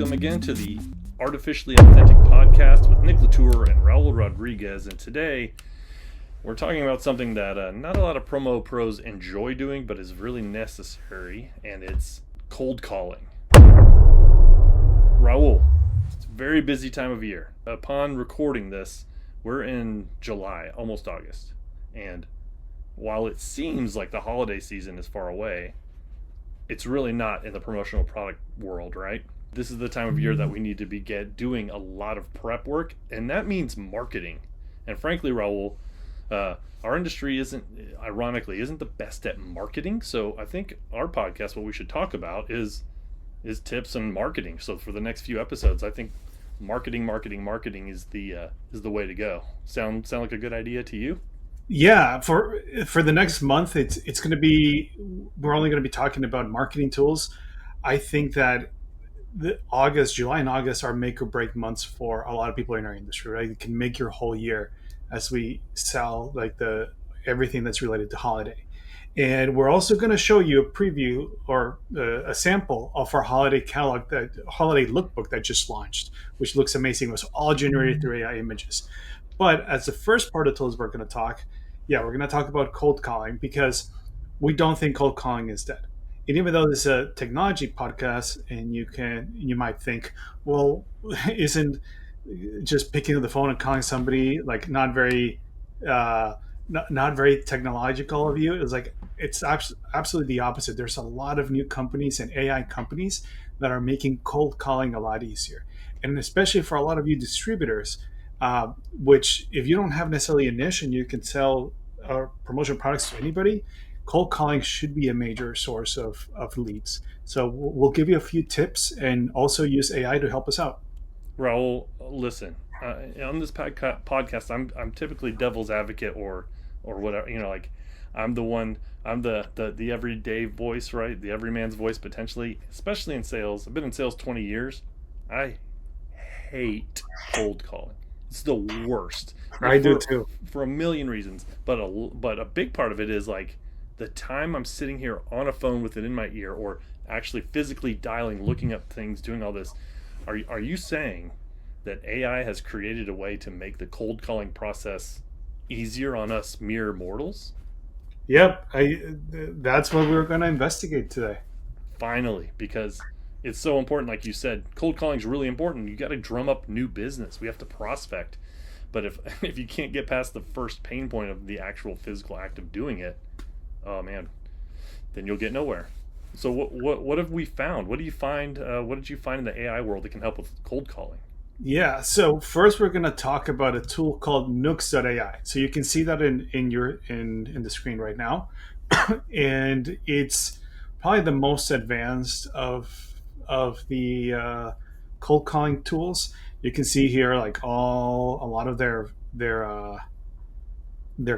welcome again to the Artificially Authentic Podcast with Nick Latour and Raul Rodriguez. And today we're talking about something that not a lot of promo pros enjoy doing, but is really necessary, and it's cold calling. Raul, it's a very busy time of year. Upon recording this, we're in July, almost August. And while it seems like the holiday season is far away, it's really not in the promotional product world, right? This is the time of year that we need to be doing a lot of prep work, and that means marketing. And frankly, Raul, our industry isn't the best at marketing. So I think our podcast, what we should talk about is tips on marketing. So for the next few episodes, I think marketing is the way to go. Sound like a good idea to you? Yeah, for the next month, it's going to be, we're only going to be talking about marketing tools. I think that July and August are make or break months for a lot of people in our industry, right? It can make your whole year as we sell like everything that's related to holiday. And we're also going to show you a preview or a sample of our holiday catalog, that holiday lookbook that just launched, which looks amazing. It was all generated through AI images. But as the first part of the tools we're going to talk, we're going to talk about cold calling, because we don't think cold calling is dead. And even though this is a technology podcast, and you might think, well, isn't just picking up the phone and calling somebody like not very technological of you? It's absolutely the opposite. There's a lot of new companies and AI companies that are making cold calling a lot easier, and especially for a lot of you distributors. Which, if you don't have necessarily a niche and you can sell promotional products to anybody, cold calling should be a major source of leads. So we'll give you a few tips and also use AI to help us out. Raul, listen, on this podcast, I'm typically devil's advocate or whatever. I'm the everyday voice, right? The everyman's voice, potentially, especially in sales. I've been in sales 20 years. I hate cold calling. It's the worst. I do too. For a million reasons, but a big part of it is like the time I'm sitting here on a phone with it in my ear, or actually physically dialing, looking up things, doing all this. Are you saying that AI has created a way to make the cold calling process easier on us mere mortals? Yep, that's what we're going to investigate today. Finally, because it's so important. Like you said, cold calling is really important. You got to drum up new business. We have to prospect. But if you can't get past the first pain point of the actual physical act of doing it, oh man, then you'll get nowhere. So what have we found? What do you find? What did you find in the AI world that can help with cold calling? Yeah. So first, we're going to talk about a tool called nooks.ai. So you can see that in the screen right now, and it's probably the most advanced of the cold calling tools. You can see here like a lot of their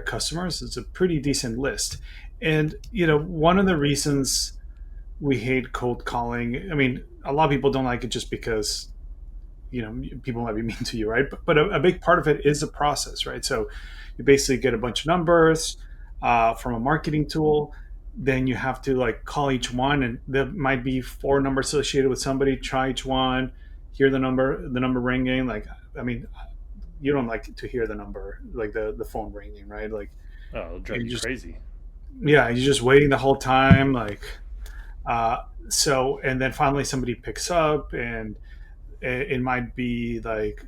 customers. It's a pretty decent list. And one of the reasons we hate cold calling, I mean, a lot of people don't like it just because people might be mean to you, right? But a big part of it is the process, right? So you basically get a bunch of numbers from a marketing tool. Then you have to like call each one, and there might be 4 numbers associated with somebody. Try each one, hear the number ringing. Like, I mean, you don't like to hear the number, like the phone ringing, right? Like, oh, it'll drive you crazy. Yeah, you're just waiting the whole time, like, and then finally somebody picks up, and it might be like,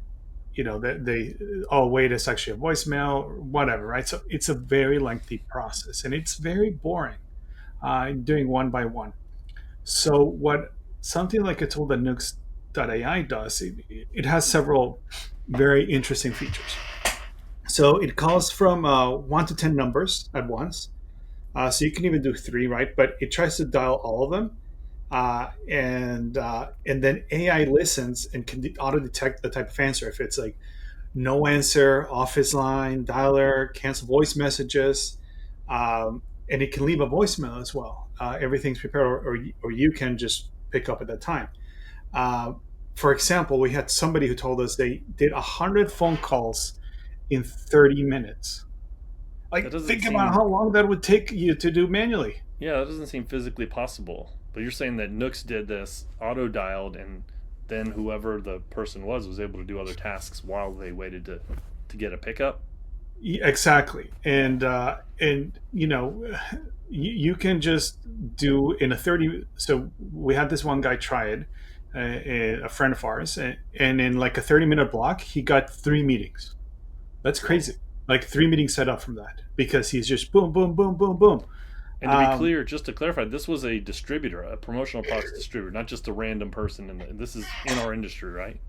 oh wait, it's actually a voicemail or whatever, right? So it's a very lengthy process, and it's very boring. Doing one by one. So what something like a tool that nooks.ai does, it has several very interesting features. So it calls from 1 to 10 numbers at once. So you can even do 3, right? But it tries to dial all of them. And then AI listens and can auto detect the type of answer. If it's like no answer, office line, dialer, cancel voice messages, and it can leave a voicemail as well. Everything's prepared, or you can just pick up at that time. For example, we had somebody who told us they did 100 phone calls in 30 minutes. Like, think about how long that would take you to do manually. Yeah, that doesn't seem physically possible. But you're saying that Nooks did this, auto-dialed, and then whoever the person was able to do other tasks while they waited to get a pickup. Exactly, and you can just do in a 30. So we had this one guy try it, a friend of ours, and in like a 30-minute block, he got 3 meetings. That's Whoa. crazy. Like 3 meetings set up from that because he's just boom, boom, boom, boom, boom. And to be Um, clear, just to clarify, this was a distributor, a promotional products distributor, not just a random person. This is in our industry, right?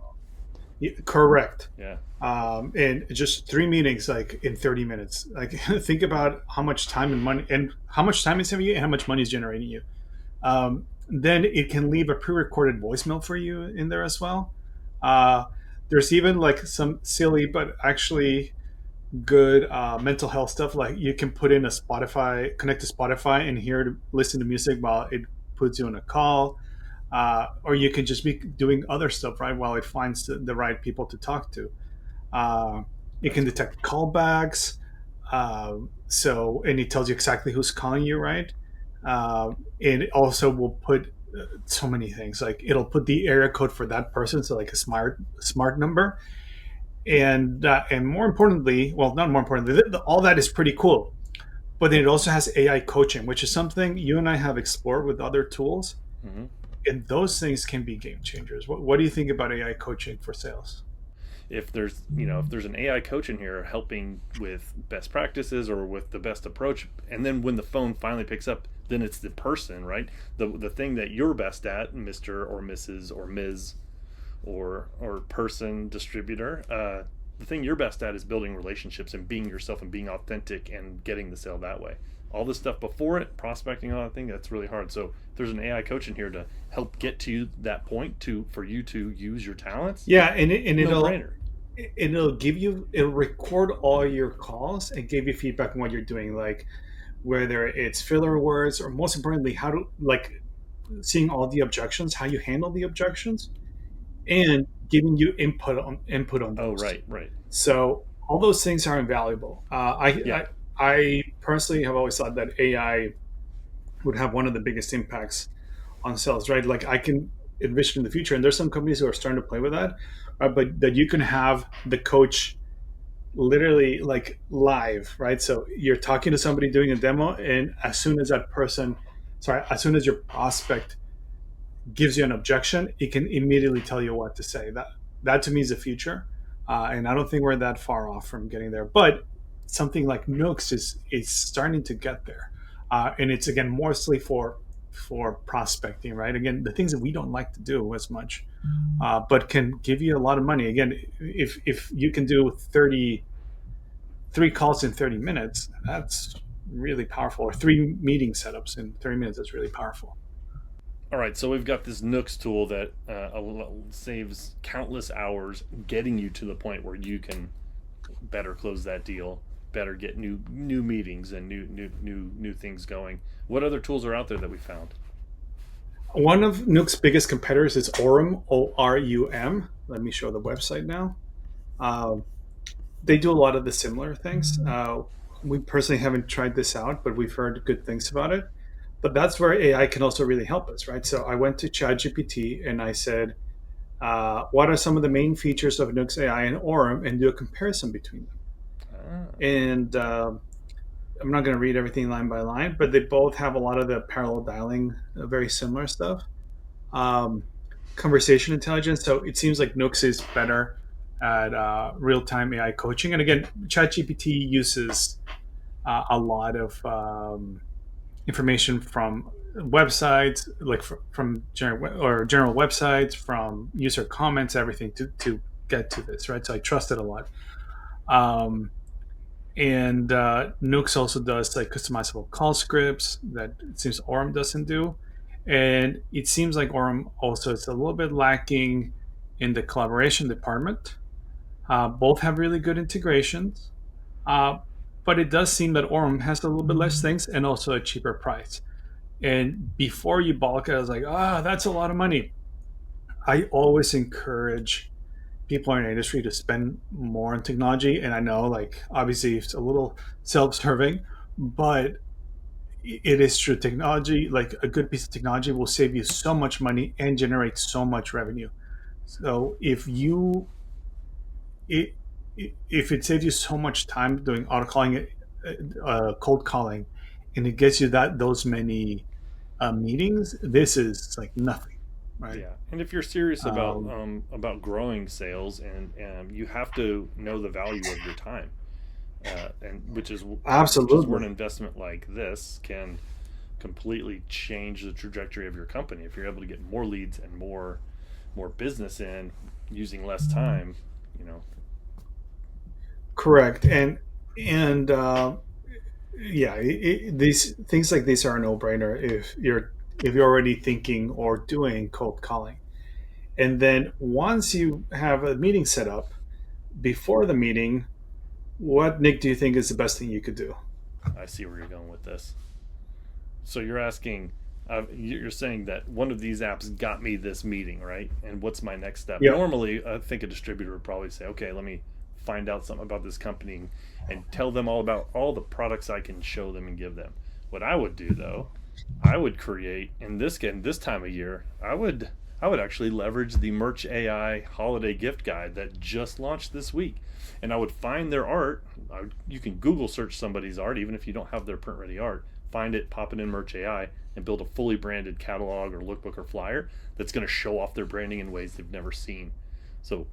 Correct. Yeah, And just 3 meetings, like in 30 minutes. Like think about how much time and money, and how much time is saving you, and how much money is generating you. Then it can leave a pre-recorded voicemail for you in there as well. Uh, there's even like some silly but actually good mental health stuff. Like you can put in a Spotify, connect to Spotify, and hear to listen to music while it puts you on a call. Or you can just be doing other stuff right while it finds the right people to talk to. Uh, it that's can cool. detect callbacks. And it tells you exactly who's calling you, right? And it also will put so many things. Like it'll put the area code for that person, so like a smart number. And more importantly, well, not more importantly, all that is pretty cool. But then it also has AI coaching, which is something you and I have explored with other tools, Hmm. and those things can be game changers. What do you think about AI coaching for sales? If there's an AI coach in here helping with best practices or with the best approach, and then when the phone finally picks up, then it's the person, right? The thing that you're best at, Mister or Mrs. or Ms. or person distributor. The thing you're best at is building relationships and being yourself and being authentic and getting the sale that way. All this stuff before it, prospecting, all that thing, that's really hard. So if there's an AI coach in here to help get to that point to for you to use your talents, Yeah, and no brainer. it'll record all your calls and give you feedback on what you're doing, like whether it's filler words or most importantly, how to like seeing all the objections, how you handle the objections, and giving you input on Oh, those. right, right. So all those things are invaluable. Yeah. I personally have always thought that AI would have one of the biggest impacts on sales, right? Like I can envision in the future, and there's some companies who are starting to play with that, right? But that you can have the coach literally like live, right? So you're talking to somebody doing a demo, and as soon as your prospect gives you an objection, it can immediately tell you what to say. That to me is the future, and I don't think we're that far off from getting there. But something like Nooks is starting to get there, and it's again mostly for prospecting, right? Again, the things that we don't like to do as much, but can give you a lot of money. Again, if you can do 33 calls in 30 minutes, that's really powerful. Or 3 meeting setups in 30 minutes, that's really powerful. All right, so we've got this Nooks tool that saves countless hours getting you to the point where you can better close that deal, better get new meetings and new things going. What other tools are out there that we found? One of Nook's biggest competitors is Orum, Orum. Let me show the website now. Uh, they do a lot of the similar things. We personally haven't tried this out, but we've heard good things about it. But that's where AI can also really help us, right? So I went to ChatGPT and I said, what are some of the main features of Nooks AI and Orum, and do a comparison between them. Ah, And I'm not going to read everything line by line, but they both have a lot of the parallel dialing, very similar stuff. Um, Conversation intelligence. So it seems like Nooks is better at real-time AI coaching. And again, ChatGPT uses a lot of information from websites, like from general websites, from user comments, everything to get to this, right? So I trust it a lot. Um, and Nooks also does like customizable call scripts that it seems Orem doesn't do. And it seems like Orem also is a little bit lacking in the collaboration department. Both have really good integrations, uh, but it does seem that Orem has a little bit less things and also a cheaper price. And before you balk, I was like, that's a lot of money. I always encourage people in our industry to spend more on technology. And I know, like, obviously, it's a little self-serving, but it is true. Technology, like a good piece of technology, will save you so much money and generate so much revenue. So it, if it saves you so much time doing auto calling, cold calling, and it gets you those many meetings, this is like nothing, right? Yeah, and if you're serious Um, about growing sales, and you have to know the value of your time, and which is where an Absolutely. investment like this can completely change the trajectory of your company. If you're able to get more leads and more business in using less time, you know. Correct. And yeah, these things like this are a no-brainer if you're already thinking or doing cold calling. And then once you have a meeting set up, before the meeting, what, Nick, do you think is the best thing you could do? I see where you're going with this. So you're asking, you're saying that one of these apps got me this meeting, right? And what's my next step? Yep. Normally, I think a distributor would probably say, okay, let me find out something about this company and tell them all about all the products I can show them and give them. What I would do though, I would create in this time of year, I would actually leverage the Merch AI holiday gift guide that just launched this week. And I would find their art. You can Google search somebody's art, even if you don't have their print ready art. Find it, pop it in Merch AI, and build a fully branded catalog or lookbook or flyer that's going to show off their branding in ways they've never seen. So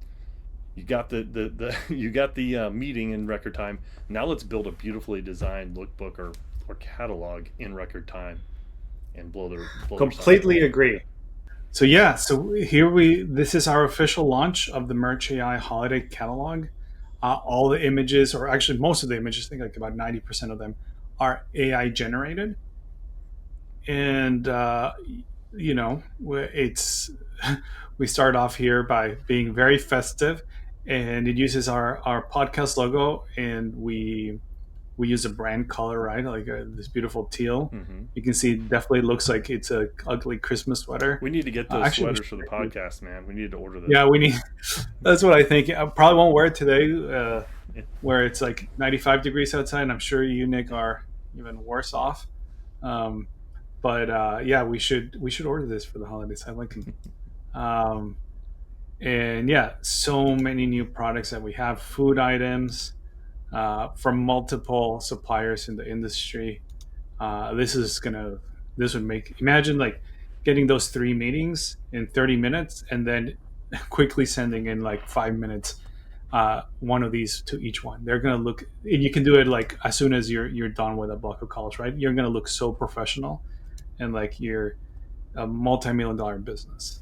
you got the you got the meeting in record time. Now let's build a beautifully designed lookbook or catalog in record time and blow their socks Completely off. agree. So yeah, so here this is our official launch of the Merch AI holiday catalog. All the images, or actually most of the images, I think like about 90% of them, are AI generated. And it's we start off here by being very festive, and it uses our podcast logo, and we use a brand color, right? Like this beautiful teal. Mm-hmm. You can see it definitely looks like it's a ugly Christmas sweater. We need to get those Actually, sweaters for the podcast, man. We need to order those. yeah, we need. That's what I think. I probably won't wear it today, Yeah. where it's like 95 degrees outside. And I'm sure you, Nick, are even worse off. Um, but yeah, we should order this for the holidays. I like them. Um, and yeah, so many new products that we have, food items from multiple suppliers in the industry. This is gonna this would make imagine like getting those three meetings in 30 minutes and then quickly sending in like 5 minutes one of these to each one. They're gonna look, and you can do it like as soon as you're done with a block of calls, right? You're gonna look so professional and like you're a multi-million dollar business.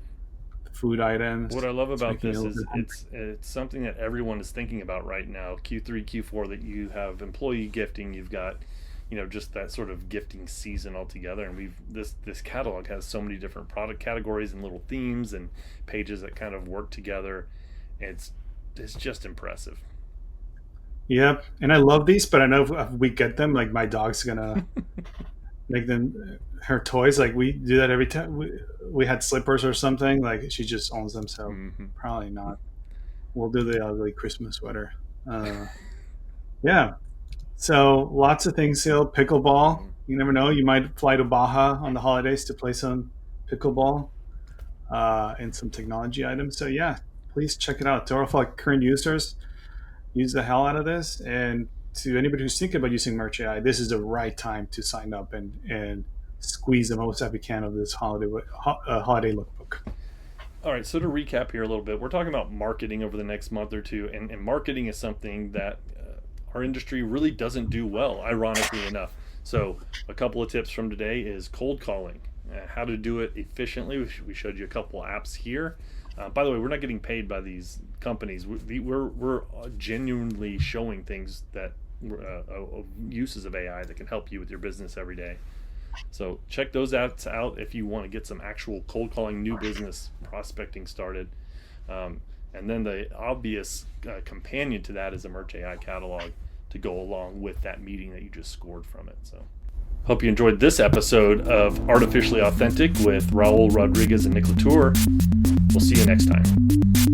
Food What items, I love it's about making me a this little is bit hungry. it's something that everyone is thinking about right now. Q3, Q4, that you have employee gifting. You've got, just that sort of gifting season altogether. And this catalog has so many different product categories and little themes and pages that kind of work together. It's just impressive. Yep, and I love these, but I know if we get them, like my dog's gonna make them her toys. Like we do that every time we had slippers or something. Like she just owns them, so Hmm. probably not. We'll do the ugly Christmas sweater. Uh, yeah. So lots of things still. Pickleball. Hmm. You never know. You might fly to Baja on the holidays to play some pickleball and some technology items. So yeah, please check it out. To all of our current users, use the hell out of this. And to anybody who's thinking about using Merch AI, this is the right time to sign up and squeeze the most that we can of this holiday lookbook. All right, so to recap here a little bit, we're talking about marketing over the next month or two, and marketing is something that our industry really doesn't do well, ironically enough. So, a couple of tips from today is cold calling, how to do it efficiently. We showed you a couple apps here. By the way, we're not getting paid by these companies. We're genuinely showing things that uses of AI that can help you with your business every day. So check those apps out if you want to get some actual cold calling new business prospecting started. Um, and then the obvious companion to that is a Merch AI catalog to go along with that meeting that you just scored from it. So hope you enjoyed this episode of Artificially Authentic with Raul Rodriguez and Nick Latour. We'll see you next time.